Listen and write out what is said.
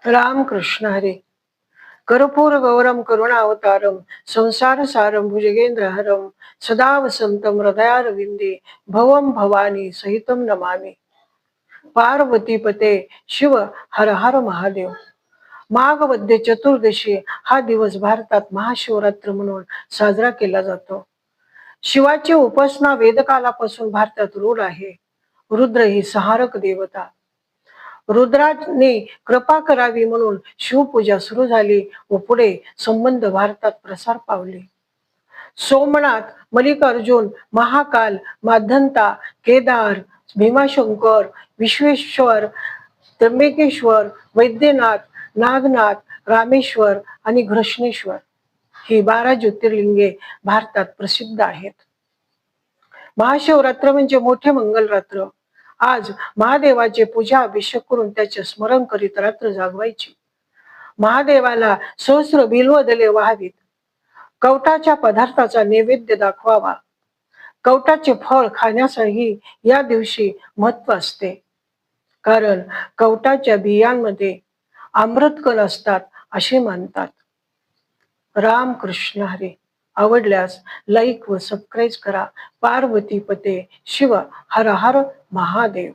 राम कृष्ण हरे. कर्पूर गौरम करुणावतारम संसार सारम भुजगेंद्रहरम सदा वसंतम हृदयारविंदे भवम भवानी सहितम नमामि. पार्वती पते शिव हर हर महादेव. माघ वद्य चतुर्दशी हा दिवस भारतात महाशिवरात्र म्हणून साजरा केला जातो. शिवाची उपासना वेदकालापासून भारतात रूढ आहे. रुद्र ही संहारक देवता. रुद्राने कृपा करावी म्हणून शिवपूजा सुरू झाली व पुढे संबंध भारतात प्रसार पावले. सोमनाथ, मल्लिकार्जुन, महाकाल, माधंता, केदार, भीमाशंकर, विश्वेश्वर, त्र्यंबकेश्वर, वैद्यनाथ, नागनाथ, रामेश्वर आणि घृष्णेश्वर ही 12 ज्योतिर्लिंगे भारतात प्रसिद्ध आहेत. महाशिवरात्र म्हणजे मोठे मंगल रात्र. आज महादेवाचे पूजा अभिषेक करून त्याचे स्मरण करीत रात्र जागवायची. महादेवाला सहस्र बिल्वदले व्हावीत. कवटाच्या पदार्थाचा नैवेद्य दाखवावा. कवटाचे फळ खाण्यासाठी या दिवशी महत्व असते, कारण कवटाच्या बियांमध्ये अमृतकण असतात असे मानतात. राम कृष्ण हरे. आवडल्यास लाईक व सबस्क्राईब करा. पार्वती पते शिव हर हर महादेव.